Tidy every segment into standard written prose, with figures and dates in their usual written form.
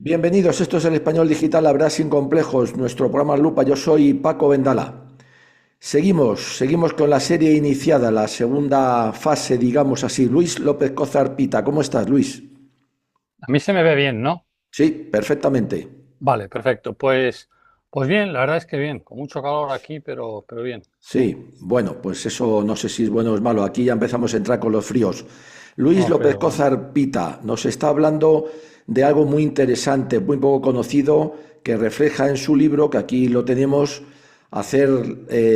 Bienvenidos, esto es el Español Digital, Habrá sin complejos, nuestro programa Lupa. Yo soy Paco Vendala. Seguimos con la serie iniciada, la segunda fase, digamos así. Luis López Cózar Pita, ¿cómo estás, Luis? A mí se me ve bien, ¿no? Sí, perfectamente. Vale, perfecto. Pues bien, la verdad es que bien, con mucho calor aquí, pero bien. Sí, bueno, pues eso no sé si es bueno o es malo. Aquí ya empezamos a entrar con los fríos. Luis No, López pero bueno. Cózar Pita nos está hablando de algo muy interesante, muy poco conocido, que refleja en su libro, que aquí lo tenemos, hacer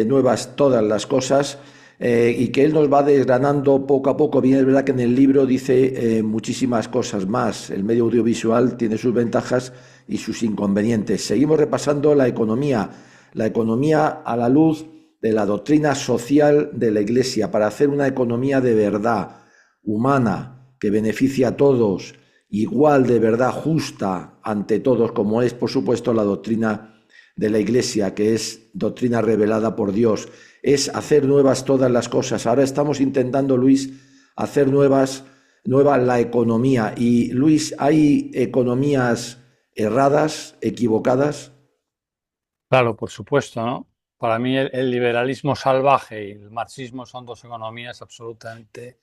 nuevas todas las cosas, y que él nos va desgranando poco a poco. Bien, es verdad que en el libro dice muchísimas cosas más. El medio audiovisual tiene sus ventajas y sus inconvenientes. Seguimos repasando la economía a la luz de la doctrina social de la Iglesia, para hacer una economía de verdad, humana, que beneficie a todos, igual de verdad, justa ante todos, como es, por supuesto, la doctrina de la Iglesia, que es doctrina revelada por Dios. Es hacer nuevas todas las cosas. Ahora estamos intentando, Luis, hacer nueva la economía. Y, Luis, ¿hay economías erradas, equivocadas? Claro, por supuesto, ¿no? Para mí el liberalismo salvaje y el marxismo son dos economías absolutamente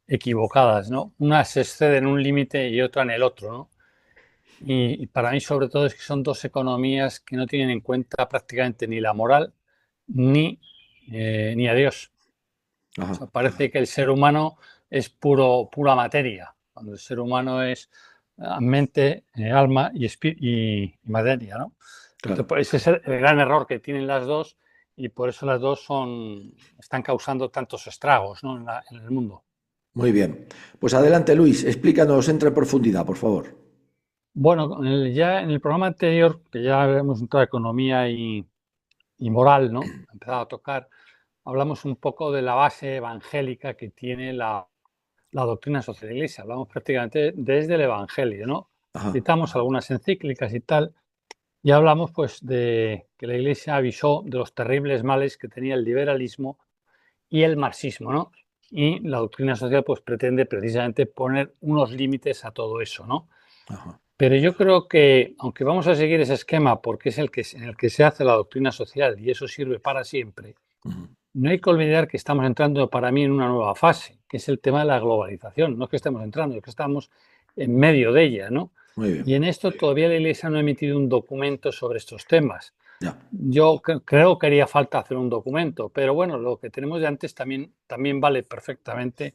equivocadas, ¿no? Una se excede en un límite y otra en el otro, ¿no? Y para mí sobre todo es que son dos economías que no tienen en cuenta prácticamente ni la moral ni a Dios. O Ajá. sea, parece que el ser humano es pura materia, cuando el ser humano es mente, alma y materia, ¿no? Entonces, Claro. pues, ese es el gran error que tienen las dos y por eso las dos están causando tantos estragos, ¿no? En el mundo. Muy bien. Pues adelante, Luis, explícanos, entra en profundidad, por favor. Bueno, ya en el programa anterior, que ya hemos entrado a economía y moral, ¿no? Empezado a tocar, hablamos un poco de la base evangélica que tiene la doctrina social de la Iglesia. Hablamos prácticamente desde el Evangelio, ¿no? Ajá, Citamos algunas encíclicas y tal, y hablamos pues de que la Iglesia avisó de los terribles males que tenía el liberalismo y el marxismo, ¿no? Y la doctrina social pues pretende precisamente poner unos límites a todo eso, ¿no? ajá. Pero yo creo que, aunque vamos a seguir ese esquema porque es en el que se hace la doctrina social y eso sirve para siempre, Ujú. no hay que olvidar que estamos entrando para mí en una nueva fase, que es el tema de la globalización. No es que estemos entrando, es que estamos en medio de ella, ¿no? Muy Y bien. en esto todavía la Iglesia no ha emitido un documento sobre estos temas. Ya. Yo creo que haría falta hacer un documento, pero bueno, lo que tenemos de antes también vale perfectamente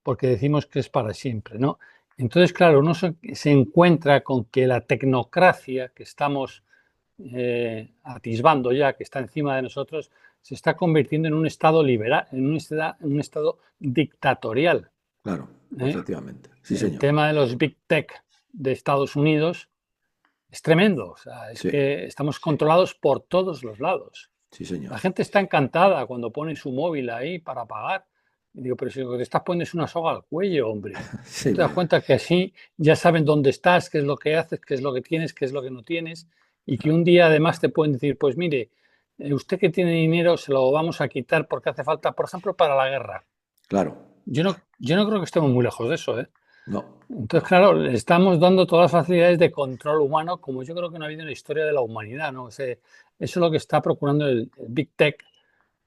porque decimos que es para siempre, ¿no? Entonces, claro, uno se encuentra con que la tecnocracia que estamos atisbando ya, que está encima de nosotros, se está convirtiendo en un estado liberal, en un estado dictatorial. Claro, ¿Eh? efectivamente. Sí, El señor. tema de los big tech de Estados Unidos es tremendo. O sea, es Sí, que estamos controlados por todos los lados. sí, La señor. gente está encantada cuando pone su móvil ahí para pagar. Y digo, pero si lo que te estás poniendo es una soga al cuello, hombre. ¿No Sí, te das cuenta que así ya saben dónde estás, qué es lo que haces, qué es lo que tienes, qué es lo que no tienes? Y que un día además te pueden decir, pues mire, usted que tiene dinero se lo vamos a quitar porque hace falta, por ejemplo, para la guerra. claro. Yo no creo que estemos muy lejos de eso, ¿eh? No, Entonces, no. claro, le estamos dando todas las facilidades de control humano, como yo creo que no ha habido en la historia de la humanidad, ¿no? Eso es lo que está procurando el Big Tech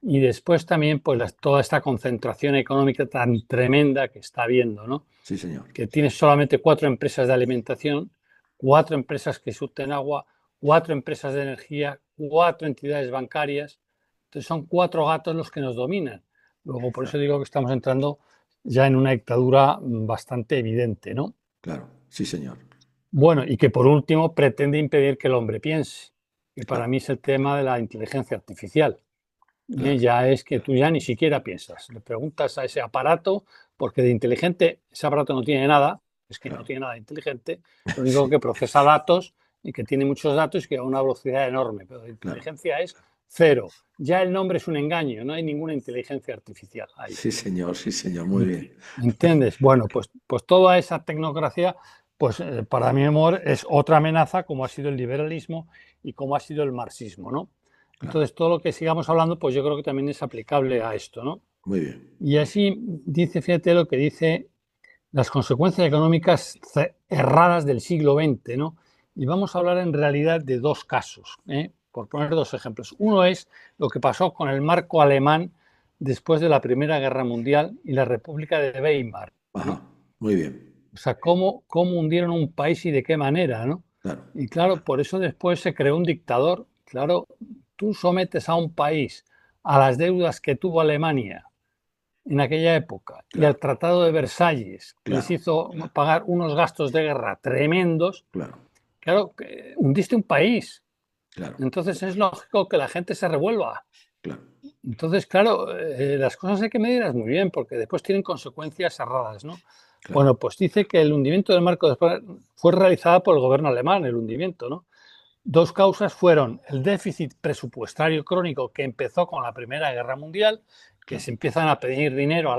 y después también, pues, toda esta concentración económica tan tremenda que está habiendo, ¿no? Sí, señor. Que tienes solamente cuatro empresas de alimentación, cuatro empresas que surten agua, cuatro empresas de energía, cuatro entidades bancarias. Entonces son cuatro gatos los que nos dominan. Luego, por eso Claro, digo que estamos entrando ya en una dictadura bastante evidente, ¿no? claro. Sí, señor. Bueno, y que por último pretende impedir que el hombre piense, que para Claro, mí es el tema de la inteligencia artificial. claro. Ya es que tú ya ni siquiera piensas. Le preguntas a ese aparato, porque de inteligente ese aparato no tiene nada, es que no Claro. tiene nada de inteligente, lo único Sí, que procesa datos y que tiene muchos datos y que a una velocidad enorme, pero de claro. inteligencia es cero. Ya el nombre es un engaño, no hay ninguna inteligencia artificial ahí. Sí, señor. Sí, señor. Muy bien. ¿Entiendes? Bueno, pues toda esa tecnocracia, pues para mi amor, es otra amenaza como ha sido el liberalismo y como ha sido el marxismo, ¿no? Claro. Entonces, todo lo que sigamos hablando, pues yo creo que también es aplicable a esto, ¿no? Muy bien. Y así dice, fíjate lo que dice las consecuencias económicas erradas del siglo XX, ¿no? Y vamos a hablar en realidad de dos casos, por poner dos ejemplos. Uno es lo que pasó con el marco alemán después de la Primera Guerra Mundial y la República de Weimar. Ajá, muy bien. O sea, cómo hundieron un país y de qué manera, ¿no? Claro, Y claro, por eso después se creó un dictador. Claro, tú sometes a un país a las deudas que tuvo Alemania en aquella época y al claro, Tratado de Versalles, que les claro, hizo pagar unos gastos de guerra tremendos. claro, Claro, hundiste un país. claro, Entonces es lógico que la gente se revuelva. claro, Entonces, claro, las cosas hay que medirlas muy bien porque después tienen consecuencias erradas, ¿no? claro. Bueno, pues dice que el hundimiento del marco después fue realizado por el gobierno alemán, el hundimiento, ¿no? Dos causas fueron el déficit presupuestario crónico que empezó con la Primera Guerra Mundial, que Claro. se empiezan a pedir dinero,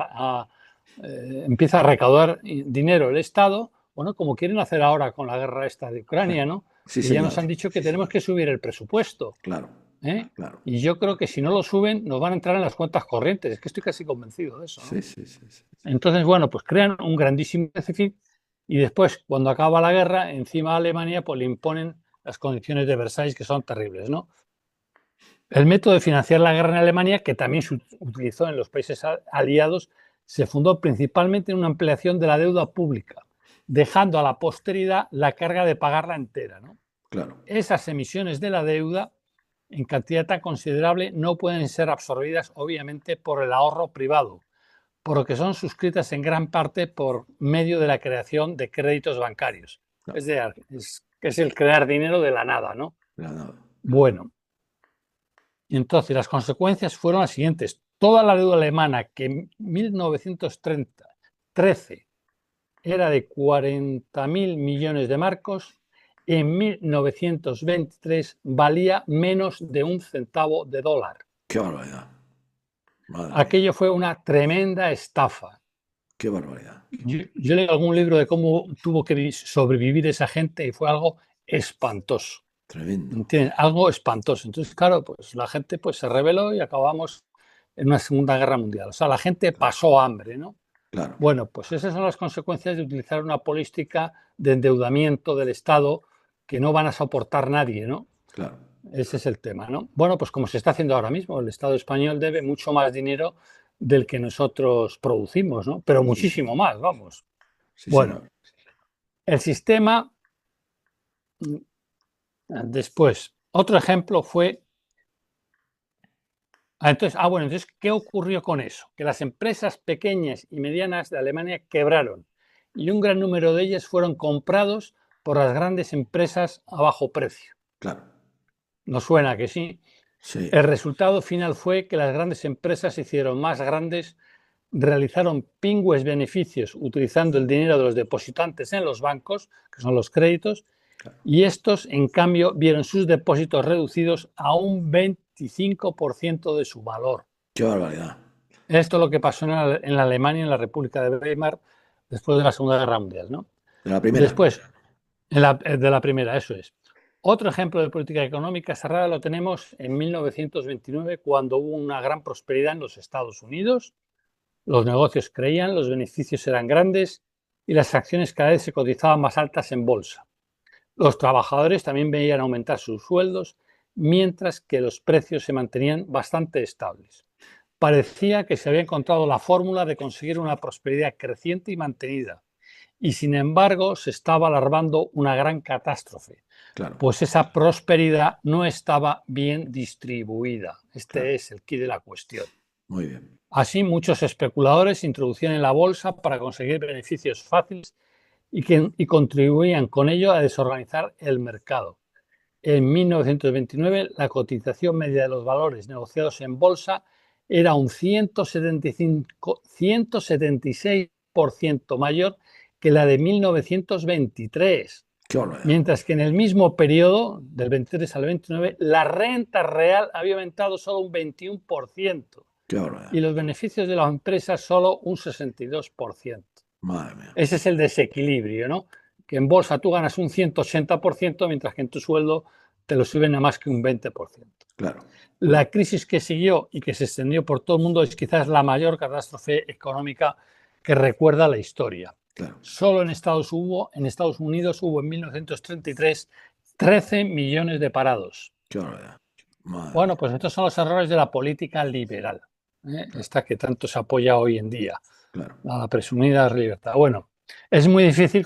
empieza a recaudar dinero el Estado, bueno, como quieren hacer ahora con la guerra esta de Ucrania, ¿no? Sí, Que ya señor. nos han dicho que tenemos que subir el presupuesto, Claro, ¿eh? claro. Y yo creo que si no lo suben, nos van a entrar en las cuentas corrientes. Es que estoy casi convencido de eso, ¿no? Sí, sí, sí, sí. Entonces, bueno, pues crean un grandísimo déficit y después, cuando acaba la guerra, encima a Alemania pues le imponen las condiciones de Versalles que son terribles, ¿no? El método de financiar la guerra en Alemania, que también se utilizó en los países aliados, se fundó principalmente en una ampliación de la deuda pública, dejando a la posteridad la carga de pagarla entera, ¿no? Claro, Esas emisiones de la deuda en cantidad tan considerable no pueden ser absorbidas, obviamente, por el ahorro privado, por lo que son suscritas en gran parte por medio de la creación de créditos bancarios. claro. Es el crear dinero de la nada, ¿no? Nada. Bueno, entonces las consecuencias fueron las siguientes. Toda la deuda alemana que en 1913 era de 40.000 millones de marcos, en 1923 valía menos de un centavo de dólar. Qué barbaridad. Madre mía. Aquello fue una tremenda estafa. Qué barbaridad. Yo leí algún libro de cómo tuvo que sobrevivir esa gente y fue algo espantoso. Tremendo. ¿Entienden? Algo espantoso. Entonces, claro, pues la gente pues, se rebeló y acabamos en una Segunda Guerra Mundial. O sea, la gente pasó hambre, ¿no? Claro, Bueno, pues esas son las consecuencias de utilizar una política de endeudamiento del Estado que no van a soportar nadie, ¿no? claro. Ese es el tema, ¿no? Bueno, pues como se está haciendo ahora mismo, el Estado español debe mucho más dinero del que nosotros producimos, ¿no? Pero Sí, muchísimo señor. más, vamos. Sí, Bueno, señor. el sistema, después, otro ejemplo fue, entonces, ¿qué ocurrió con eso? Que las empresas pequeñas y medianas de Alemania quebraron y un gran número de ellas fueron comprados por las grandes empresas a bajo precio. Claro. ¿Nos suena que sí? Sí, El resultado final fue que las grandes empresas se hicieron más grandes, realizaron pingües beneficios utilizando el dinero de los depositantes en los bancos, que son los créditos, claro. y estos, en cambio, vieron sus depósitos reducidos a un 25% de su valor. Qué barbaridad. Esto es lo que pasó en la Alemania, en la República de Weimar, después de la Segunda Guerra Mundial, ¿no? De la primera. Después, de la primera, eso es. Otro ejemplo de política económica cerrada lo tenemos en 1929, cuando hubo una gran prosperidad en los Estados Unidos. Los negocios creían, los beneficios eran grandes y las acciones cada vez se cotizaban más altas en bolsa. Los trabajadores también veían aumentar sus sueldos, mientras que los precios se mantenían bastante estables. Parecía que se había encontrado la fórmula de conseguir una prosperidad creciente y mantenida, y sin embargo se estaba alarmando una gran catástrofe, Claro, pues esa prosperidad no estaba bien distribuida. claro. Es el quid de la cuestión. Muy bien. Así, muchos especuladores se introducían en la bolsa para conseguir beneficios fáciles y contribuían con ello a desorganizar el mercado. En 1929, la cotización media de los valores negociados en bolsa era un 176% mayor que la de 1923, Qué barbaridad. mientras que en el mismo periodo, del 23 al 29, la renta real había aumentado solo un 21% Qué barbaridad. y los beneficios de las empresas solo un 62%. Madre mía. Ese es el desequilibrio, ¿no? Que en bolsa tú ganas un 180%, mientras que en tu sueldo te lo suben a más que un 20%. Claro. La crisis que siguió y que se extendió por todo el mundo es quizás la mayor catástrofe económica que recuerda la historia. claro, Solo en Estados Unidos hubo en 1933 13 millones de parados. qué barbaridad. Madre Bueno, mía, pues estos son los errores de la política liberal, claro, esta que tanto se apoya hoy en día, claro, a la presumida libertad. Bueno, es muy difícil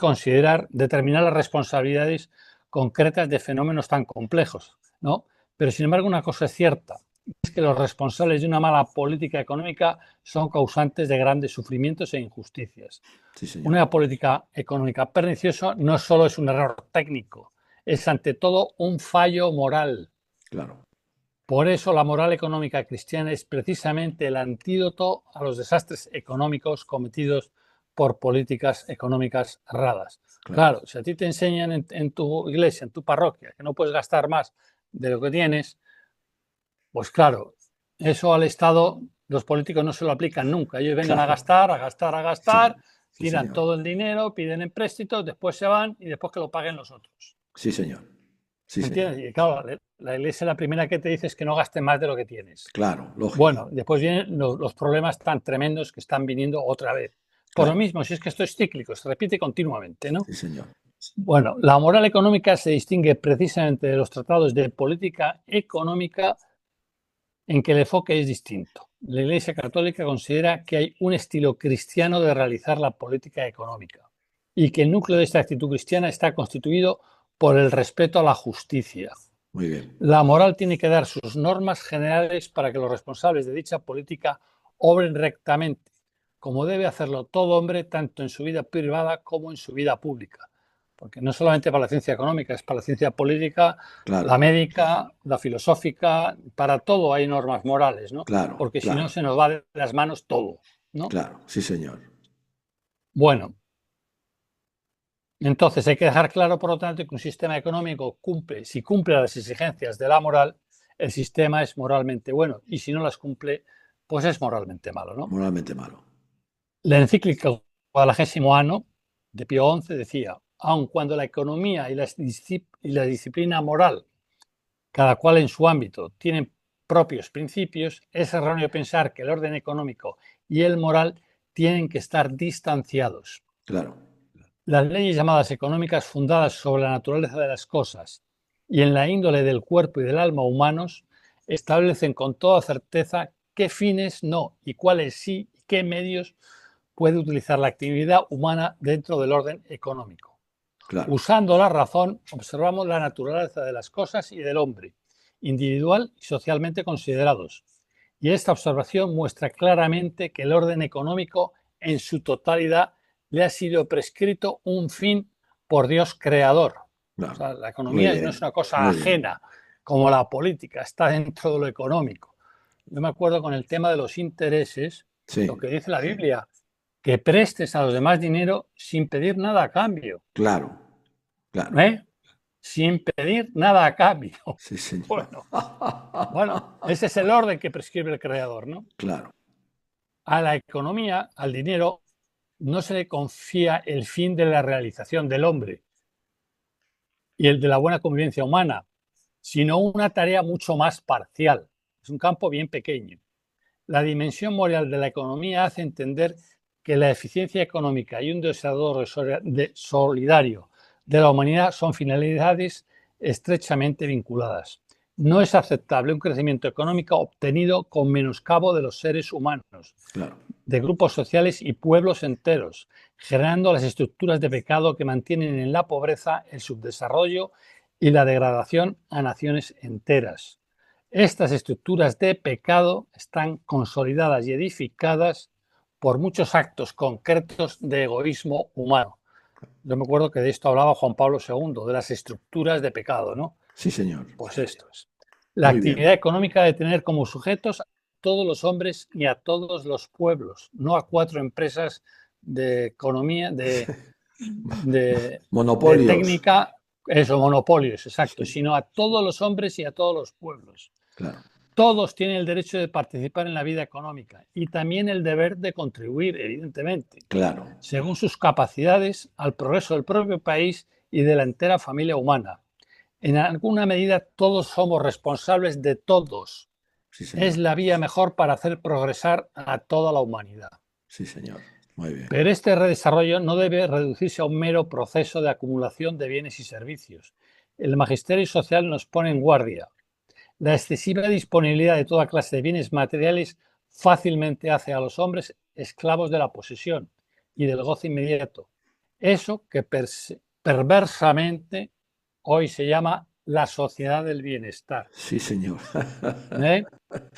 determinar las responsabilidades concretas de fenómenos tan complejos, ¿no? Pero sin embargo, una cosa es cierta, es que los responsables de una mala política económica son causantes de grandes sufrimientos e injusticias. sí, señor, Una política económica perniciosa no solo es un error técnico, es ante todo un fallo moral. claro, Por eso la moral económica cristiana es precisamente el antídoto a los desastres económicos cometidos por políticas económicas erradas. claro, Claro, si a ti te enseñan en tu iglesia, en tu parroquia, que no puedes gastar más de lo que tienes, pues claro, eso al Estado los políticos no se lo aplican nunca. Ellos vengan a claro, gastar, a gastar, a sí, gastar, sí, tiran señor, todo el dinero, piden empréstitos, después se van y después que lo paguen los otros. sí, señor, sí, ¿Me señor, entiendes? Y claro, la iglesia la primera que te dice es que no gastes más de lo que tienes. claro, lógico, Bueno, después vienen los problemas tan tremendos que están viniendo otra vez. Por lo claro, mismo, si es que esto es cíclico, se repite continuamente, ¿no? sí, señor, Bueno, la moral económica se distingue precisamente de los tratados de política económica en que el enfoque es distinto. La Iglesia Católica considera que hay un estilo cristiano de realizar la política económica y que el núcleo de esta actitud cristiana está constituido por el respeto a la justicia. muy bien, La moral tiene que dar sus normas generales para que los responsables de dicha política obren rectamente, como debe hacerlo todo hombre, tanto en su vida privada como en su vida pública. Porque no solamente para la ciencia económica, es para la ciencia política, la claro, médica, la filosófica, para todo hay normas morales, ¿no? claro, Porque si no claro, se nos va de las manos todo, ¿no? claro, sí, señor, Bueno, entonces hay que dejar claro, por lo tanto, que un sistema económico si cumple las exigencias de la moral, el sistema es moralmente bueno y si no las cumple, pues es moralmente malo, ¿no? moralmente malo, La encíclica Cuadragésimo Anno de Pío XI decía, aun cuando la economía y la disciplina moral, cada cual en su ámbito, tienen propios principios, es erróneo pensar que el orden económico y el moral tienen que estar distanciados. claro, Las leyes llamadas económicas fundadas sobre la naturaleza de las cosas y en la índole del cuerpo y del alma humanos establecen con toda certeza qué fines no y cuáles sí y qué medios puede utilizar la actividad humana dentro del orden económico. claro, Usando la razón, observamos la naturaleza de las cosas y del hombre, individual y socialmente considerados. Y esta observación muestra claramente que el orden económico en su totalidad le ha sido prescrito un fin por Dios creador. O claro, sea, la muy economía no es bien, una cosa muy bien, ajena como la política, está dentro de lo económico. Yo me acuerdo con el tema de los intereses, lo sí, que dice la Biblia, que prestes a los demás dinero sin pedir nada a cambio. claro, claro, ¿Eh? Sin pedir nada a cambio. sí, señor, Bueno, bueno, ese es el orden que prescribe el creador, ¿no? claro, A la economía, al dinero, no se le confía el fin de la realización del hombre y el de la buena convivencia humana, sino una tarea mucho más parcial. Es un campo bien pequeño. La dimensión moral de la economía hace entender que la eficiencia económica y un desarrollo solidario de la humanidad son finalidades estrechamente vinculadas. No es aceptable un crecimiento económico obtenido con menoscabo de los seres humanos, claro, de grupos sociales y pueblos enteros, generando las estructuras de pecado que mantienen en la pobreza, el subdesarrollo y la degradación a naciones enteras. Estas estructuras de pecado están consolidadas y edificadas por muchos actos concretos de egoísmo humano. Yo me acuerdo que de esto hablaba Juan Pablo II, de las estructuras de pecado, ¿no? sí, señor, Pues esto es. La muy bien, actividad económica debe tener como sujetos a todos los hombres y a todos los pueblos, no a 4 empresas de economía, de monopolios, técnica, eso, monopolios, exacto, sí, sino a todos los hombres y a todos los pueblos. claro, Todos tienen el derecho de participar en la vida económica y también el deber de contribuir, evidentemente, claro, según sus capacidades, al progreso del propio país y de la entera familia humana. En alguna medida todos somos responsables de todos. sí, Es señor, la vía mejor para hacer progresar a toda la humanidad. sí, señor, muy bien. Pero este redesarrollo no debe reducirse a un mero proceso de acumulación de bienes y servicios. El magisterio social nos pone en guardia. La excesiva disponibilidad de toda clase de bienes materiales fácilmente hace a los hombres esclavos de la posesión y del goce inmediato. Eso que perversamente hoy se llama la sociedad del bienestar. Sí, señor. ¿Eh?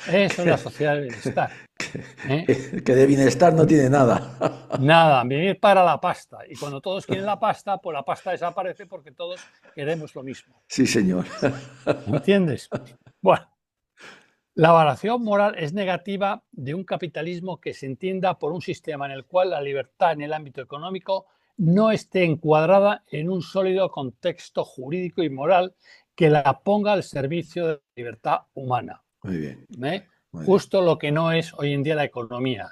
Eso es la Que, sociedad del bienestar. ¿Eh? que de bienestar no tiene nada. Nada, vivir para la pasta. Y cuando todos quieren la pasta, pues la pasta desaparece porque todos queremos lo mismo. Sí, señor. ¿Entiendes? Bueno, la valoración moral es negativa de un capitalismo que se entienda por un sistema en el cual la libertad en el ámbito económico no esté encuadrada en un sólido contexto jurídico y moral que la ponga al servicio de la libertad humana. Muy bien, ¿Eh? muy bien. Justo lo que no es hoy en día la economía.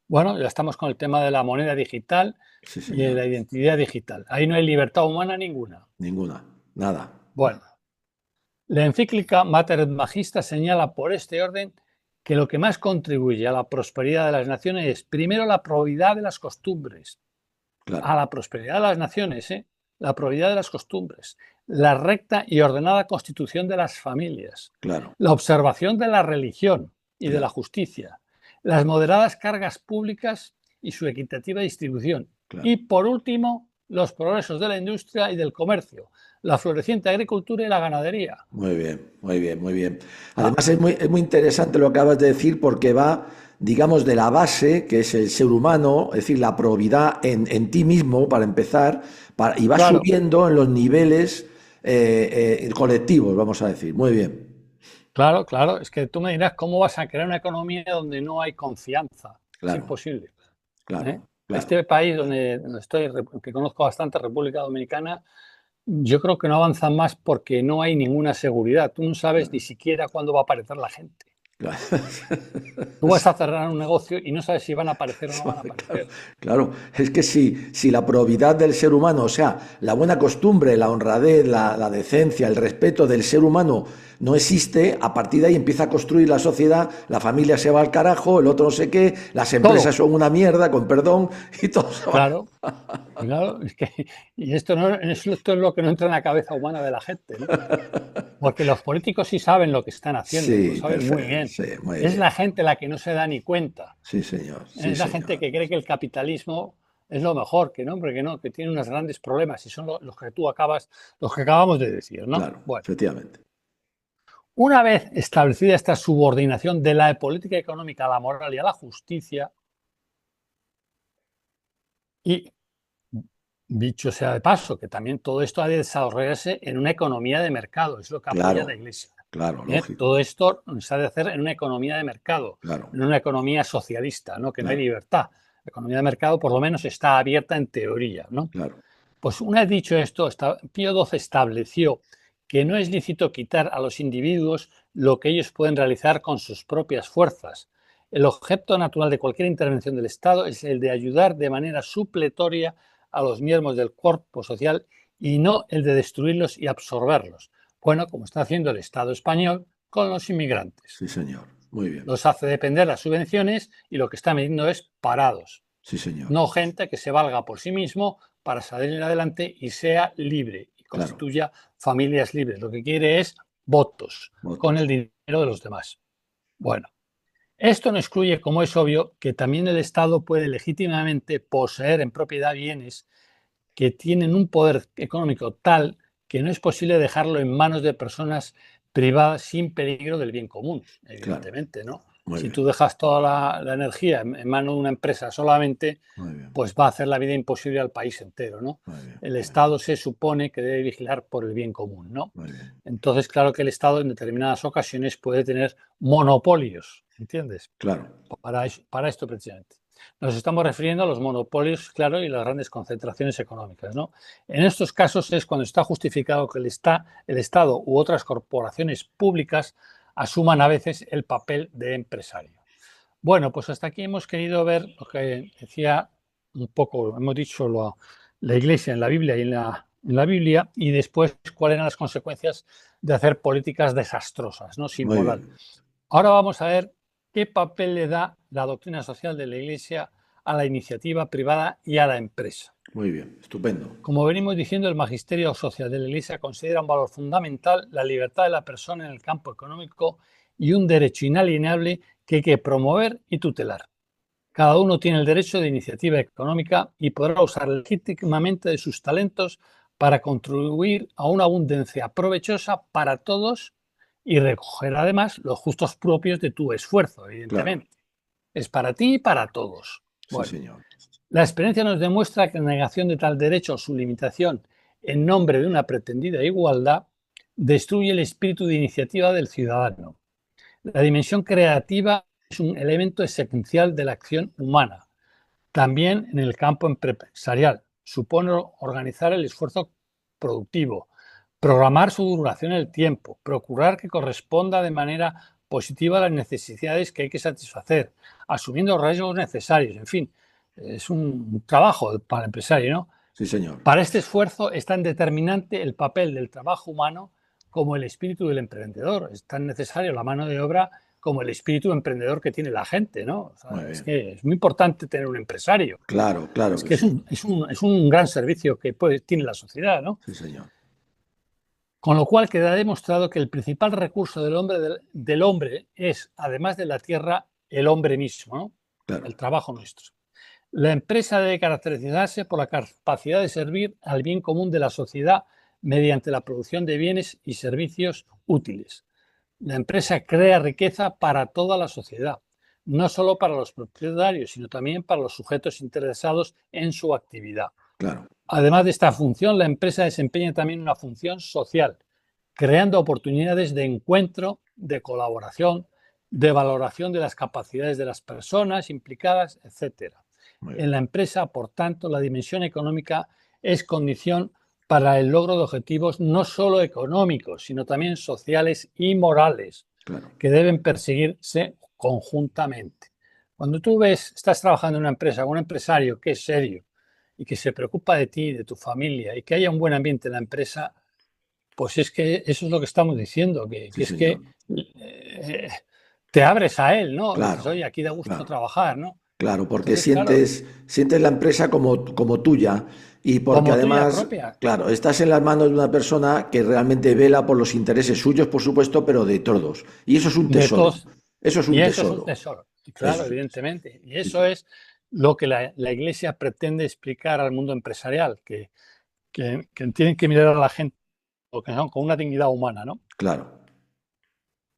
Bueno, ya estamos con el tema de la moneda digital Sí, y de señor. la identidad digital. Ahí no hay libertad humana ninguna. Ninguna, nada. Bueno, la encíclica Mater et Magista señala por este orden que lo que más contribuye a la prosperidad de las naciones es primero la probidad de las costumbres, Claro, a la prosperidad de las naciones, la probidad de las costumbres, la recta y ordenada constitución de las familias, claro, la observación de la religión y de la claro, justicia, las moderadas cargas públicas y su equitativa distribución. claro. Y por último, los progresos de la industria y del comercio, la floreciente agricultura y la ganadería. Muy bien, muy bien, muy bien. Ah, Además es muy interesante lo que acabas de decir porque va, digamos, de la base, que es el ser humano, es decir, la probidad en ti mismo, para empezar, y va claro, subiendo en los niveles colectivos, vamos a decir. Muy bien, claro, claro. Es que tú me dirás cómo vas a crear una economía donde no hay confianza. Es claro, imposible. ¿Eh? claro, claro. Este país donde estoy, que conozco bastante, República Dominicana, yo creo que no avanzan más porque no hay ninguna seguridad. Tú no sabes ni siquiera cuándo va a aparecer la gente. Claro. Tú vas a cerrar un negocio y no sabes si van a aparecer o no van a Claro, aparecer. claro, es que si la probidad del ser humano, o sea, la buena costumbre, la honradez, la decencia, el respeto del ser humano no existe, a partir de ahí empieza a construir la sociedad, la familia se va al carajo, el otro no sé qué, las empresas Todo, son una mierda, con perdón, y todo se va. claro. Claro, es que, y esto es lo que no entra en la cabeza humana de la gente, ¿no? Porque los políticos sí saben lo que están haciendo y lo Sí, saben muy perfecto, bien. sí, muy Es bien. la gente la que no se da ni cuenta. Sí, señor, sí, Es la gente señor. que cree que el capitalismo es lo mejor, que no, hombre, que no, que tiene unos grandes problemas y son los que los que acabamos de decir, ¿no? Claro, Bueno, efectivamente. una vez establecida esta subordinación de la política económica a la moral y a la justicia, y dicho sea de paso, que también todo esto ha de desarrollarse en una economía de mercado, es lo que apoya la Claro, Iglesia. claro, Todo lógico, esto se ha de hacer en una economía de mercado, claro, en una economía socialista, ¿no? Que no hay claro, libertad. La economía de mercado por lo menos está abierta en teoría, ¿no? claro, Pues una vez dicho esto, Pío XII estableció que no es lícito quitar a los individuos lo que ellos pueden realizar con sus propias fuerzas. El objeto natural de cualquier intervención del Estado es el de ayudar de manera supletoria a los miembros del cuerpo social y no el de destruirlos y absorberlos. Bueno, como está haciendo el Estado español con los inmigrantes. sí, señor. Muy bien, Los hace depender las subvenciones y lo que está midiendo es parados, sí, señor. no gente que se valga por sí mismo para salir adelante y sea libre y Claro, constituya familias libres. Lo que quiere es votos con el votos. dinero de los demás. Bueno, esto no excluye, como es obvio, que también el Estado puede legítimamente poseer en propiedad bienes que tienen un poder económico tal que no es posible dejarlo en manos de personas privadas sin peligro del bien común, Claro, evidentemente, ¿no? muy Si bien, tú dejas toda la energía en manos de una empresa solamente, muy bien, pues va a hacer la vida imposible al país entero, ¿no? muy bien, El muy bien, Estado se supone que debe vigilar por el bien común, ¿no? muy bien. Entonces, claro que el Estado en determinadas ocasiones puede tener monopolios, ¿entiendes? Claro, Para esto precisamente. Nos estamos refiriendo a los monopolios, claro, y las grandes concentraciones económicas, ¿no? En estos casos es cuando está justificado que el Estado u otras corporaciones públicas asuman a veces el papel de empresario. Bueno, pues hasta aquí hemos querido ver lo que decía un poco, hemos dicho la Iglesia en la Biblia y en la Biblia, y después cuáles eran las consecuencias de hacer políticas desastrosas, ¿no? Sin muy moral. bien. Ahora vamos a ver qué papel le da la doctrina social de la Iglesia a la iniciativa privada y a la empresa. Muy bien, estupendo. Como venimos diciendo, el magisterio social de la Iglesia considera un valor fundamental la libertad de la persona en el campo económico y un derecho inalienable que hay que promover y tutelar. Cada uno tiene el derecho de iniciativa económica y podrá usar legítimamente de sus talentos para contribuir a una abundancia provechosa para todos y recoger además los justos propios de tu esfuerzo, evidentemente. Claro. Es para ti y para todos. Sí, Bueno, señor. la experiencia nos demuestra que la negación de tal derecho o su limitación en nombre de una pretendida igualdad destruye el espíritu de iniciativa del ciudadano. La dimensión creativa es un elemento esencial de la acción humana. También en el campo empresarial. Supone organizar el esfuerzo productivo, programar su duración en el tiempo, procurar que corresponda de manera positiva a las necesidades que hay que satisfacer, asumiendo los riesgos necesarios. En fin, es un trabajo para el empresario, ¿no? Sí, señor. Para este esfuerzo es tan determinante el papel del trabajo humano como el espíritu del emprendedor. Es tan necesario la mano de obra como el espíritu emprendedor que tiene la gente, ¿no? O sea, es que es muy importante tener un empresario. Claro, claro Es que que sí. es un gran servicio que tiene la sociedad, ¿no? Sí, señor. Con lo cual queda demostrado que el principal recurso del hombre es, además de la tierra, el hombre mismo, ¿no? Claro. El trabajo nuestro. La empresa debe caracterizarse por la capacidad de servir al bien común de la sociedad mediante la producción de bienes y servicios útiles. La empresa crea riqueza para toda la sociedad, no solo para los propietarios, sino también para los sujetos interesados en su actividad. Claro. Además de esta función, la empresa desempeña también una función social, creando oportunidades de encuentro, de colaboración, de valoración de las capacidades de las personas implicadas, etc. En la empresa, por tanto, la dimensión económica es condición para el logro de objetivos no solo económicos, sino también sociales y morales, Claro. que deben perseguirse conjuntamente. Cuando tú estás trabajando en una empresa, un empresario que es serio y que se preocupa de ti, de tu familia y que haya un buen ambiente en la empresa, pues es que eso es lo que estamos diciendo, que Sí, es señor. que te abres a él, ¿no? Y dices, Claro, oye, aquí da gusto claro. trabajar, ¿no? Claro, porque Entonces, claro, sientes la empresa como tuya y porque como tuya además, propia, claro, estás en las manos de una persona que realmente vela por los intereses suyos, por supuesto, pero de todos. Y eso es un de tesoro. todos. Eso es Y un eso es un tesoro. tesoro. Y Eso claro, es un tesoro. evidentemente. Y Sí, eso sí. es lo que la Iglesia pretende explicar al mundo empresarial, que tienen que mirar a la gente con una dignidad humana, ¿no? Claro,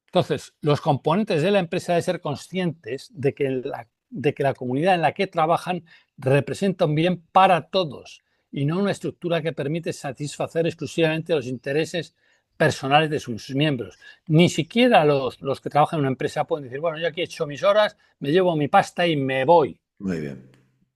Entonces, los componentes de la empresa deben ser conscientes de que la comunidad en la que trabajan representa un bien para todos y no una estructura que permite satisfacer exclusivamente los intereses personales de sus miembros. Ni siquiera los que trabajan en una empresa pueden decir, bueno, yo aquí he hecho mis horas, me llevo mi pasta y me voy. muy bien,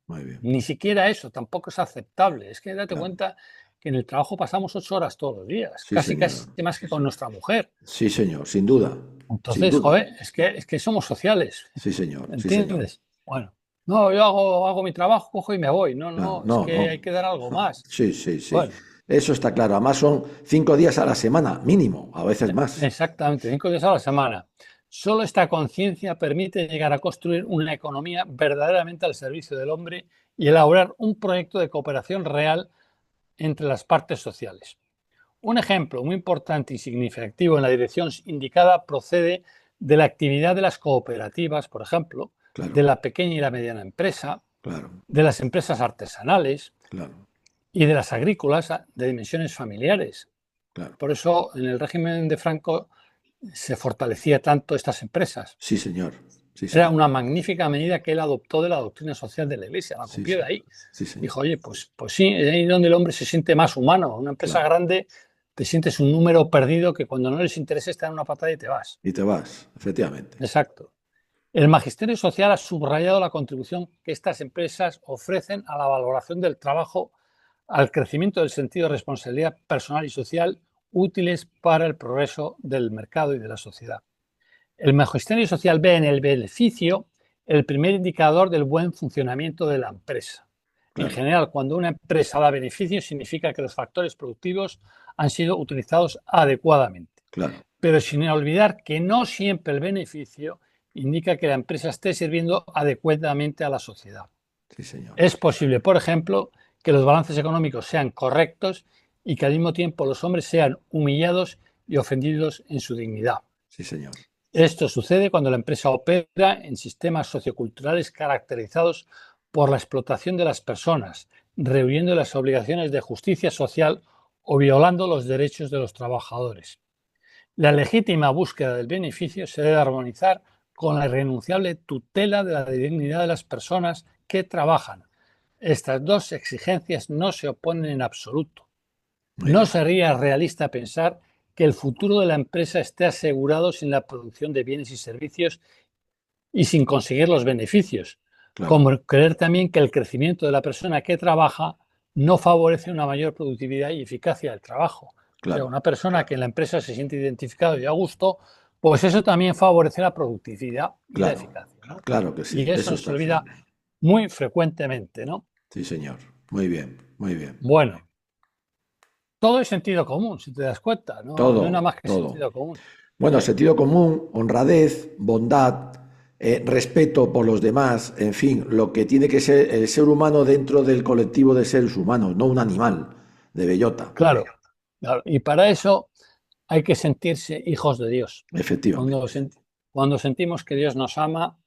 muy bien. Ni siquiera eso, tampoco es aceptable. Es que date Claro. cuenta que en el trabajo pasamos 8 horas todos los días, Sí, casi señor. más que con nuestra mujer. Sí, señor, sin duda. Sin Entonces, duda. joder, es que somos sociales, Sí, señor. Sí, señor. ¿entiendes? Bueno, no, yo hago mi trabajo, cojo y me voy. No, No, no, es no, que hay no. que dar algo No. más. Sí, sí, sí. Bueno, Eso está claro. Además son 5 días a la semana, mínimo, a veces más. exactamente, 5 días a la semana. Solo esta conciencia permite llegar a construir una economía verdaderamente al servicio del hombre y elaborar un proyecto de cooperación real entre las partes sociales. Un ejemplo muy importante y significativo en la dirección indicada procede de la actividad de las cooperativas, por ejemplo, Claro, de la pequeña y la mediana empresa, claro, de las empresas artesanales claro, y de las agrícolas de dimensiones familiares. claro. Por eso en el régimen de Franco se fortalecía tanto estas empresas. Sí, señor. Sí, Era señor. una magnífica medida que él adoptó de la doctrina social de la Iglesia, la Sí, copió de señor. ahí. Sí, señor. Dijo, oye, pues sí, es ahí donde el hombre se siente más humano. Una empresa Claro. grande te sientes un número perdido que cuando no les interesa te dan una patada y te vas. Y te vas, efectivamente. Exacto. El magisterio social ha subrayado la contribución que estas empresas ofrecen a la valoración del trabajo, al crecimiento del sentido de responsabilidad personal y social, útiles para el progreso del mercado y de la sociedad. El magisterio social ve en el beneficio el primer indicador del buen funcionamiento de la empresa. En Claro, general, cuando una empresa da beneficios, significa que los factores productivos han sido utilizados adecuadamente. claro. Pero sin olvidar que no siempre el beneficio indica que la empresa esté sirviendo adecuadamente a la sociedad. Sí, señor. Es posible, por ejemplo, que los balances económicos sean correctos y que al mismo tiempo los hombres sean humillados y ofendidos en su dignidad. Sí, señor. Esto sucede cuando la empresa opera en sistemas socioculturales caracterizados por la explotación de las personas, reuniendo las obligaciones de justicia social o violando los derechos de los trabajadores. La legítima búsqueda del beneficio se debe armonizar con la irrenunciable tutela de la dignidad de las personas que trabajan. Estas dos exigencias no se oponen en absoluto. Muy No bien. sería realista pensar que el futuro de la empresa esté asegurado sin la producción de bienes y servicios y sin conseguir los beneficios, Claro, como creer también que el crecimiento de la persona que trabaja no favorece una mayor productividad y eficacia del trabajo. O sea, claro, una persona que en la empresa se siente identificado y a gusto, pues eso también favorece la productividad y la claro, eficacia, ¿no? claro que sí. Y Eso eso se está claro. olvida muy frecuentemente, ¿no? Sí, señor. Muy bien, muy bien. Bueno, todo es sentido común, si te das cuenta, no, no hay nada Todo, más que todo. sentido común. Bueno, ¿Eh? sentido común, honradez, bondad, respeto por los demás, en fin, lo que tiene que ser el ser humano dentro del colectivo de seres humanos, no un animal de bellota. Claro, claro. Y para eso hay que sentirse hijos de Dios. Cuando, Efectivamente. cuando sentimos que Dios nos ama,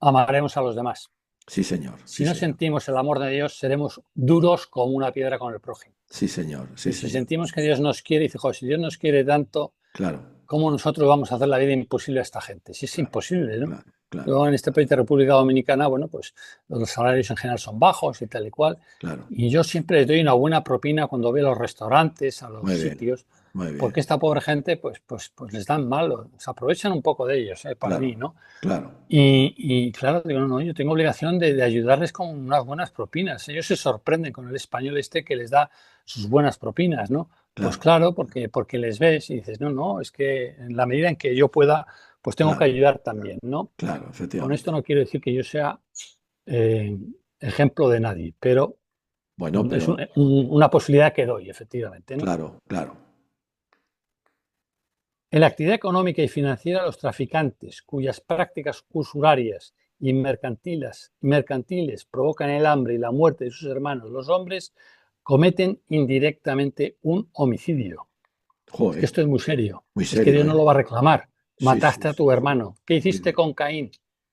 amaremos a los demás. Sí, señor, Si sí, no señor. sentimos el amor de Dios, seremos duros como una piedra con el prójimo. Sí, señor, sí, Pero si señor. sentimos que Dios nos quiere, dice, joder, si Dios nos quiere tanto, Claro, ¿cómo nosotros vamos a hacer la vida imposible a esta gente? Si es claro, imposible, ¿no? claro, claro, Luego en este país de República Dominicana, bueno, pues los salarios en general son bajos y tal y cual. claro. Y yo siempre les doy una buena propina cuando voy a los restaurantes, a los Muy bien, sitios, muy porque bien. esta pobre gente, pues les dan mal, se aprovechan un poco de ellos, para Claro, mí, ¿no? claro, Y claro, digo, no, no, yo tengo obligación de ayudarles con unas buenas propinas. Ellos se sorprenden con el español este que les da sus buenas propinas, ¿no? Pues claro, claro, porque les ves y dices, no, no, es que en la medida en que yo pueda, pues tengo que claro, ayudar también, ¿no? claro, Con esto efectivamente. no quiero decir que yo sea eh, ejemplo de nadie, pero Bueno, es pero una posibilidad que doy, efectivamente, ¿no? claro, claro, En la actividad económica y financiera, los traficantes, cuyas prácticas usurarias y mercantiles provocan el hambre y la muerte de sus hermanos, los hombres, cometen indirectamente un homicidio. Es que joder, esto es muy serio. muy Es que serio, Dios no ¿eh? lo va a reclamar. Sí, sí, Mataste a sí, tu hermano. ¿Qué muy hiciste bien. con Caín?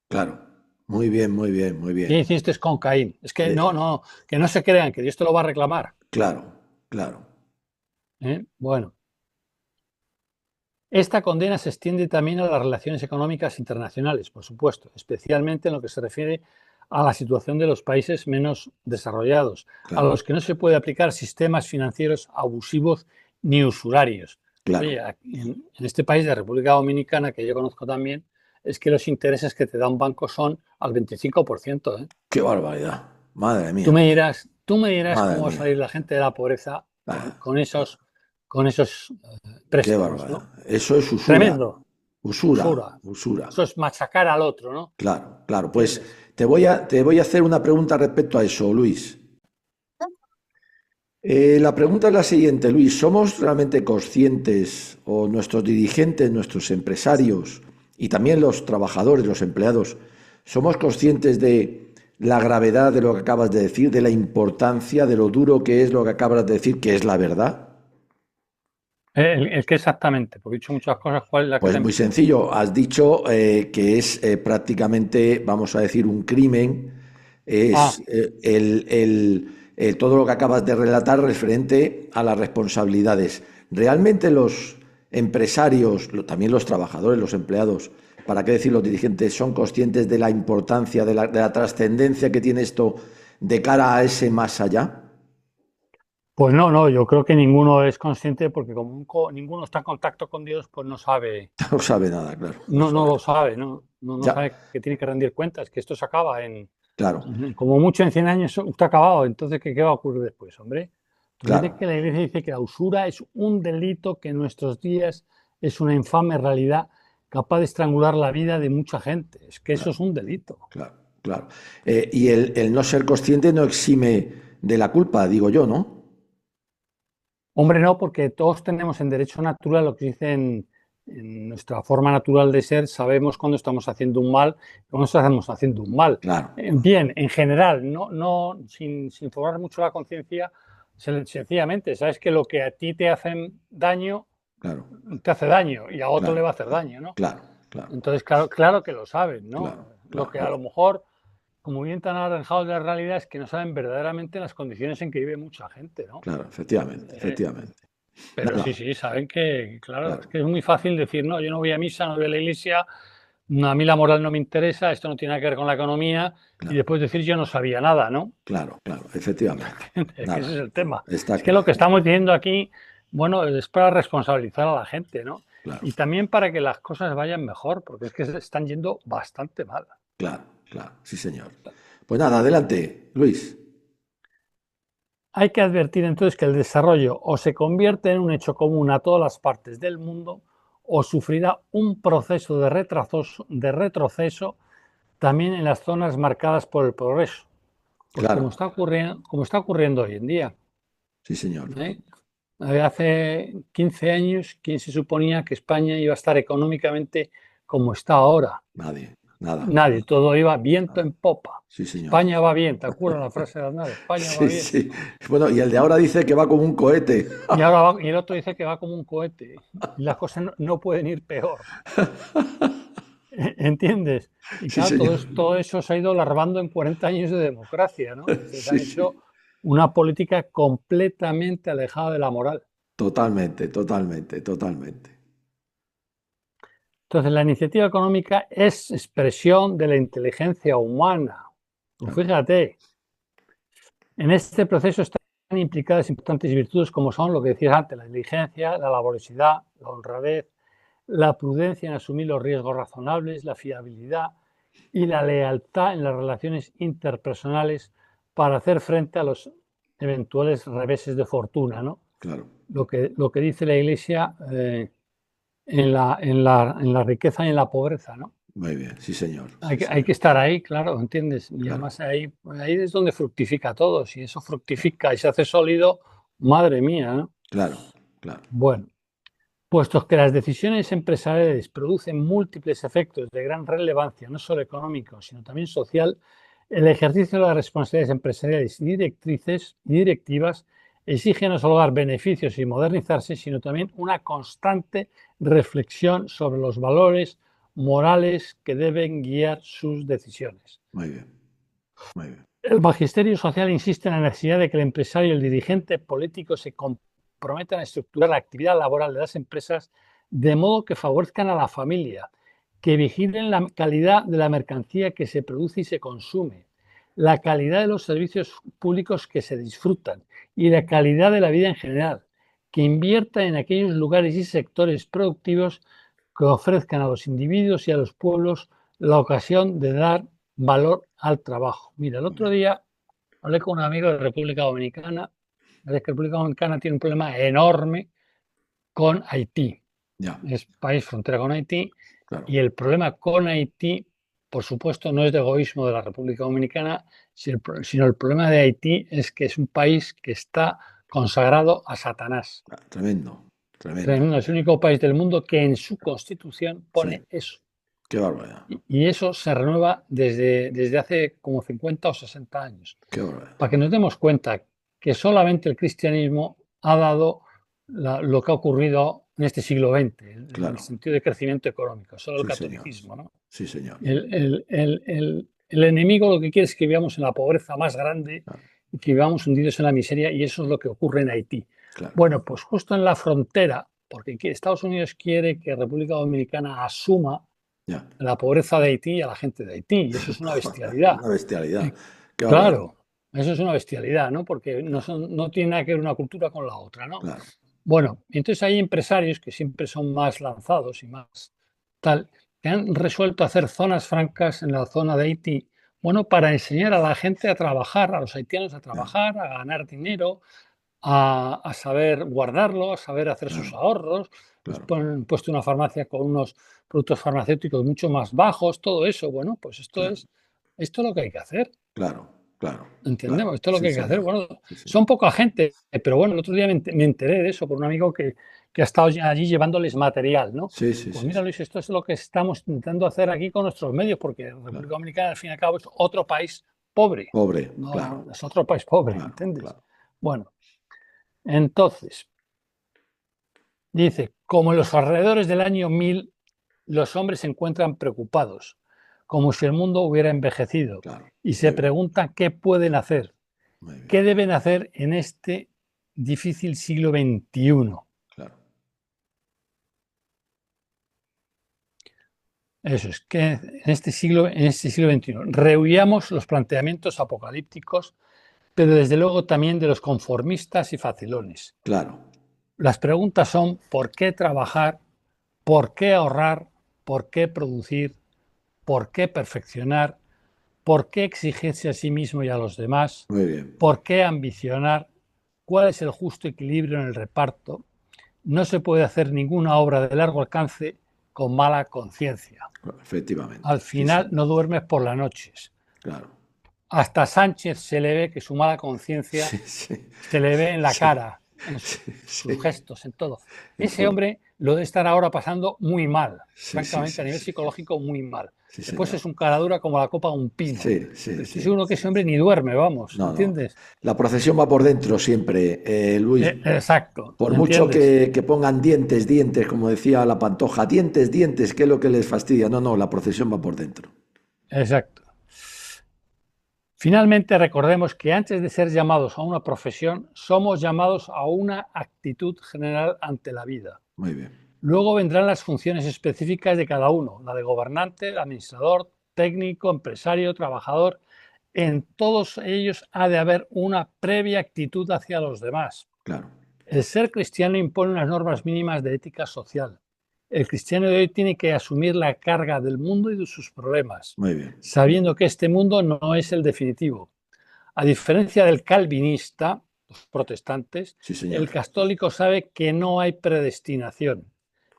Claro, muy bien, muy bien, muy ¿Qué bien. hiciste con Caín? Es que Eh, no, no, que no se crean, que Dios te lo va a reclamar. claro, claro, ¿Eh? Bueno, esta condena se extiende también a las relaciones económicas internacionales, por supuesto, especialmente en lo que se refiere a la situación de los países menos desarrollados, a claro, los que no se puede aplicar sistemas financieros abusivos ni usurarios. Oye, claro. en este país de República Dominicana, que yo conozco también, es que los intereses que te da un banco son al 25%. ¿Eh? Qué barbaridad. Madre mía, Tú me dirás madre cómo va a mía. salir la gente de la pobreza Ah, con esos qué préstamos, barbaridad. ¿no? Eso es usura, Tremendo. usura, Usura. usura. Eso es machacar al otro, ¿no? Claro, claro. Pues ¿Entiendes? te voy a hacer una pregunta respecto a eso, Luis. La pregunta es la siguiente, Luis. ¿Somos realmente conscientes o nuestros dirigentes, nuestros empresarios y también los trabajadores, los empleados, somos conscientes de la gravedad de lo que acabas de decir, de la importancia, de lo duro que es lo que acabas de decir, que es la verdad? El que exactamente, porque he dicho muchas cosas, ¿cuál es la que te Pues he muy metido? sencillo, has dicho que es prácticamente, vamos a decir, un crimen, es Ah, todo lo que acabas de relatar referente a las responsabilidades. ¿Realmente los empresarios, también los trabajadores, los empleados, para qué decir los dirigentes, son conscientes de la importancia, de la trascendencia que tiene esto de cara a ese más allá? pues no, no, yo creo que ninguno es consciente porque como ninguno está en contacto con Dios, pues no sabe, No sabe nada, claro, no no sabe lo nada. sabe, no Ya, sabe que tiene que rendir cuentas, que esto se acaba claro, como mucho en 100 años, está acabado. Entonces, ¿qué va a ocurrir después, hombre? Tú fíjate claro, que la Iglesia dice que la usura es un delito que en nuestros días es una infame realidad capaz de estrangular la vida de mucha gente. Es que eso claro. es un delito. Claro, claro. Y el no ser consciente no exime de la culpa, digo yo, ¿no? Hombre, no, porque todos tenemos en derecho natural lo que dicen en nuestra forma natural de ser, sabemos cuando estamos haciendo un mal, cuando estamos haciendo un mal. Claro, Bien, en general, no sin formar mucho la conciencia, sencillamente, sabes que lo que a ti te hacen daño, claro, te hace daño y a otro le claro, va a hacer daño, ¿no? claro, claro, Entonces, claro que lo saben, claro, ¿no? Lo que a claro. lo mejor, como bien tan alejados de la realidad, es que no saben verdaderamente las condiciones en que vive mucha gente, ¿no? Claro, efectivamente, efectivamente. Pero Nada, sí, saben que, claro, es claro, que es muy fácil decir, no, yo no voy a misa, no voy a la iglesia, a mí la moral no me interesa, esto no tiene nada que ver con la economía, y claro, después decir yo no sabía nada, ¿no? claro, claro, efectivamente. Es que ese es Nada, el tema. está Es que lo que claro, estamos diciendo aquí, bueno, es para responsabilizar a la gente, ¿no? claro, Y también para que las cosas vayan mejor, porque es que se están yendo bastante mal. claro, claro, sí, señor. Pues nada, adelante, Luis. Hay que advertir entonces que el desarrollo o se convierte en un hecho común a todas las partes del mundo o sufrirá un proceso de retroceso también en las zonas marcadas por el progreso, pues Claro, como está ocurriendo hoy en día. sí, señor. ¿Eh? Hace 15 años, ¿quién se suponía que España iba a estar económicamente como está ahora? Nadie, nada, Nadie, todo iba viento nada. en popa. Sí, señor. España va bien, ¿te acuerdas la frase de Aznar? España va Sí, bien. sí. Bueno, y el de ahora dice que va como un cohete. Y el otro dice que va como un cohete y las cosas no pueden ir peor. ¿Entiendes? Y Sí, claro, señor. todo eso se ha ido larvando en 40 años de democracia, ¿no? Entonces Sí, han hecho sí. una política completamente alejada de la moral. Totalmente, totalmente, totalmente. Entonces, la iniciativa económica es expresión de la inteligencia humana. Pues Claro, fíjate, en este proceso están implicadas importantes virtudes como son lo que decías antes, la diligencia, la laboriosidad, la honradez, la prudencia en asumir los riesgos razonables, la fiabilidad y la lealtad en las relaciones interpersonales para hacer frente a los eventuales reveses de fortuna, ¿no? claro. Lo que dice la Iglesia en la riqueza y en la pobreza, ¿no? Muy bien, sí, señor. Sí, Hay señor. que estar ahí, claro, ¿entiendes? Y Claro, además ahí es donde fructifica todo. Si eso fructifica y se hace sólido, madre mía, ¿no? claro, claro. Bueno, puesto que las decisiones empresariales producen múltiples efectos de gran relevancia, no solo económico, sino también social, el ejercicio de las responsabilidades empresariales y directrices y directivas exige no solo dar beneficios y modernizarse, sino también una constante reflexión sobre los valores morales que deben guiar sus decisiones. Muy bien, muy bien. El magisterio social insiste en la necesidad de que el empresario y el dirigente político se comprometan a estructurar la actividad laboral de las empresas de modo que favorezcan a la familia, que vigilen la calidad de la mercancía que se produce y se consume, la calidad de los servicios públicos que se disfrutan y la calidad de la vida en general, que invierta en aquellos lugares y sectores productivos que ofrezcan a los individuos y a los pueblos la ocasión de dar valor al trabajo. Mira, el Muy otro bien. día hablé con un amigo de República Dominicana. La República Dominicana tiene un problema enorme con Haití. Ya, Es país frontera con Haití claro. y el problema con Haití, por supuesto, no es de egoísmo de la República Dominicana, sino el problema de Haití es que es un país que está consagrado a Satanás. Ah, tremendo, tremendo. Tremendo, es el único país del mundo que en su constitución Sí, pone eso. qué barbaridad, Y eso se renueva desde hace como 50 o 60 años. qué barbaridad. Para que nos demos cuenta que solamente el cristianismo ha dado lo que ha ocurrido en este siglo XX, en el Claro, sentido de crecimiento económico, solo el sí, señor. catolicismo, ¿no? Sí, señor. El enemigo lo que quiere es que vivamos en la pobreza más grande Claro, y que vivamos hundidos en la miseria, y eso es lo que ocurre en Haití. claro. Bueno, pues justo en la frontera, porque Estados Unidos quiere que República Dominicana asuma Ya. la pobreza de Haití y a la gente de Haití, y eso es una bestialidad. Una bestialidad. Qué barbaridad. Claro, eso es una bestialidad, ¿no? Porque no tiene nada que ver una cultura con la otra, ¿no? Claro, Bueno, entonces hay empresarios que siempre son más lanzados y más tal, que han resuelto hacer zonas francas en la zona de Haití, bueno, para enseñar a la gente a trabajar, a los haitianos a ya, trabajar, a ganar dinero, a saber guardarlo, a saber hacer sus claro, ahorros. Les claro, han puesto una farmacia con unos productos farmacéuticos mucho más bajos, todo eso. Bueno, pues claro, esto es lo que hay que hacer. claro, claro, claro. Entendemos, esto es lo Sí, que hay que hacer. señor. Bueno, Sí, señor. son poca gente, pero bueno, el otro día me enteré de eso por un amigo que ha estado allí llevándoles material, ¿no? Sí, sí, Pues sí, mira, sí. Luis, esto es lo que estamos intentando hacer aquí con nuestros medios, porque República Claro. Dominicana, al fin y al cabo, es otro país pobre. Pobre, No, claro, es otro país pobre, claro, ¿entiendes? claro. Bueno, entonces, dice, como en los alrededores del año 1000, los hombres se encuentran preocupados, como si el mundo hubiera envejecido, Claro, y muy se bien, preguntan qué pueden hacer, muy bien, qué deben hacer en este difícil siglo XXI. claro, Eso es, que en este siglo XXI rehuyamos los planteamientos apocalípticos, pero desde luego también de los conformistas y facilones. claro, Las preguntas son ¿por qué trabajar? ¿Por qué ahorrar? ¿Por qué producir? ¿Por qué perfeccionar? ¿Por qué exigirse a sí mismo y a los demás? muy bien, ¿Por qué ambicionar? ¿Cuál es el justo equilibrio en el reparto? No se puede hacer ninguna obra de largo alcance con mala conciencia. efectivamente, Al sí, final señor, no duermes por las noches. claro, Hasta Sánchez se le ve que su mala conciencia sí, sí, se le ve en la sí, cara, en sí, sus sí, gestos, en todo. en Ese todo, hombre lo debe estar ahora pasando muy mal, sí, sí, francamente, a sí, nivel sí, psicológico muy mal. sí, Después señor, es un cara dura como la copa de un pino. sí, sí, Pero estoy sí, seguro que ese hombre ni duerme, vamos, no, no, ¿entiendes? la procesión va por dentro siempre, Luis, Exacto, por mucho ¿entiendes? que pongan dientes, dientes, como decía la Pantoja, dientes, dientes, ¿qué es lo que les fastidia? No, no, la procesión va por dentro, Exacto. Finalmente, recordemos que antes de ser llamados a una profesión, somos llamados a una actitud general ante la vida. muy bien, Luego vendrán las funciones específicas de cada uno, la de gobernante, administrador, técnico, empresario, trabajador. En todos ellos ha de haber una previa actitud hacia los demás. claro, El ser cristiano impone unas normas mínimas de ética social. El cristiano de hoy tiene que asumir la carga del mundo y de sus problemas, muy bien, sabiendo que este mundo no es el definitivo. A diferencia del calvinista, los protestantes, sí, señor, el católico sabe que no hay predestinación.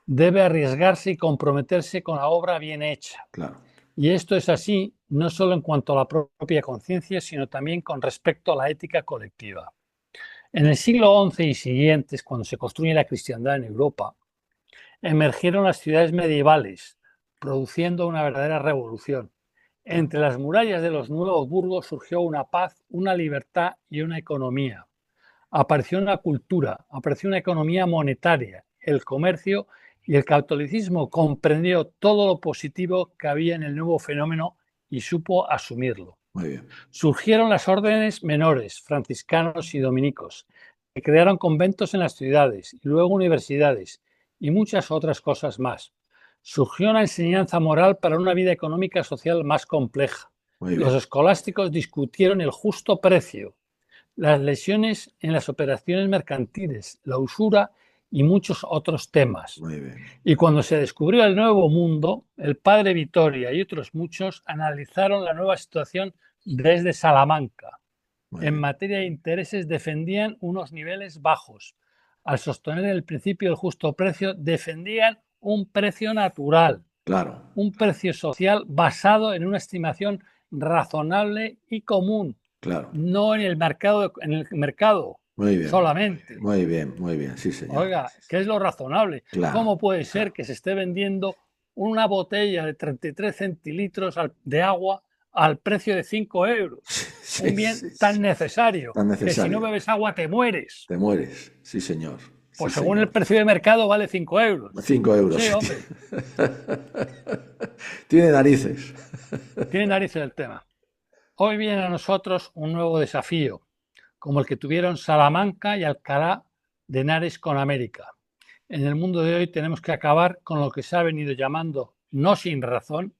Debe arriesgarse y comprometerse con la obra bien hecha. claro, Y esto es así no solo en cuanto a la propia conciencia, sino también con respecto a la ética colectiva. En el siglo XI y siguientes, cuando se construye la cristiandad en Europa, emergieron las ciudades medievales, produciendo una verdadera revolución. claro, Entre las murallas de los nuevos burgos surgió una paz, una libertad y una economía. Apareció una cultura, apareció una economía monetaria, el comercio, y el catolicismo comprendió todo lo positivo que había en el nuevo fenómeno y supo asumirlo. muy bien, Surgieron las órdenes menores, franciscanos y dominicos, que crearon conventos en las ciudades y luego universidades y muchas otras cosas más. Surgió una enseñanza moral para una vida económica y social más compleja. muy Los bien, escolásticos discutieron el justo precio, las lesiones en las operaciones mercantiles, la usura y muchos otros temas. muy bien, Y cuando se descubrió el nuevo mundo, el padre Vitoria y otros muchos analizaron la nueva situación desde Salamanca. muy En bien, materia de intereses defendían unos niveles bajos. Al sostener el principio del justo precio, defendían un precio natural, claro, un precio social basado en una estimación razonable y común, claro, no en el mercado solamente. muy bien, sí, señor, Oiga, ¿qué es lo razonable? claro, ¿Cómo puede ser claro, que se esté vendiendo una botella de 33 centilitros de agua al precio de 5 euros? sí, Un bien sí, sí, tan necesario tan que si no necesario, bebes agua te mueres. te mueres, sí, señor, sí, Pues según el señor, precio de mercado vale 5 euros. 5 euros, Sí, hombre, tiene narices, tiene narices el tema. Hoy viene a nosotros un nuevo desafío, como el que tuvieron Salamanca y Alcalá de Henares con América. En el mundo de hoy tenemos que acabar con lo que se ha venido llamando, no sin razón,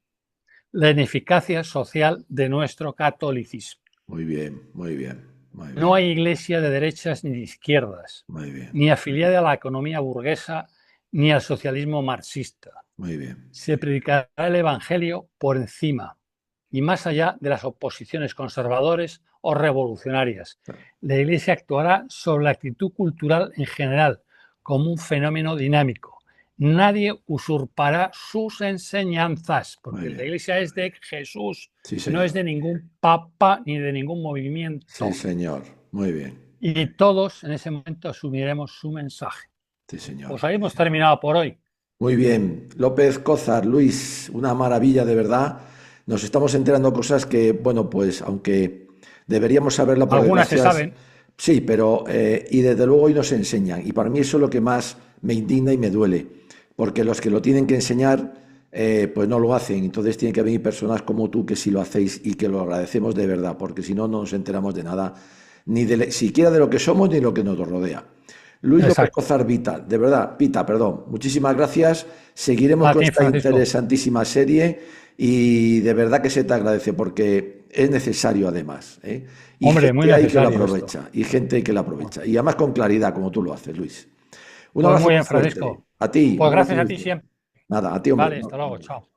la ineficacia social de nuestro catolicismo. muy bien, muy bien, muy No bien, hay iglesia de derechas ni de izquierdas, muy bien, ni afiliada a la economía burguesa ni al socialismo marxista. muy bien, Se predicará el Evangelio por encima y más allá de las oposiciones conservadores o revolucionarias. La Iglesia actuará sobre la actitud cultural en general como un fenómeno dinámico. Nadie usurpará sus enseñanzas, muy porque la bien, Iglesia es de Jesús, sí, no es señor, de ningún papa ni de ningún sí, movimiento. señor, muy bien, Y todos en ese momento asumiremos su mensaje. Sí, señor. Pues ahí hemos terminado por hoy. Muy bien. López Cózar, Luis, una maravilla de verdad. Nos estamos enterando cosas que, bueno, pues aunque deberíamos saberla por Algunas se desgracia, saben. sí, pero y desde luego hoy nos enseñan. Y para mí eso es lo que más me indigna y me duele, porque los que lo tienen que enseñar, pues no lo hacen. Entonces tienen que venir personas como tú que sí lo hacéis y que lo agradecemos de verdad, porque si no, no nos enteramos de nada, ni siquiera de lo que somos ni de lo que nos rodea. Luis López Exacto. Cozar Vita, de verdad, Pita, perdón, muchísimas gracias. Seguiremos A con ti, esta Francisco. interesantísima serie y de verdad que se te agradece porque es necesario además, ¿eh? Y Hombre, muy gente hay que lo necesario esto. aprovecha, y gente que lo aprovecha. Y además con claridad, como tú lo haces, Luis. Un Pues abrazo muy muy bien, fuerte. Francisco. A ti, un Pues abrazo gracias a muy ti fuerte. siempre. Nada, a ti, hombre. Vale, hasta luego. Chao.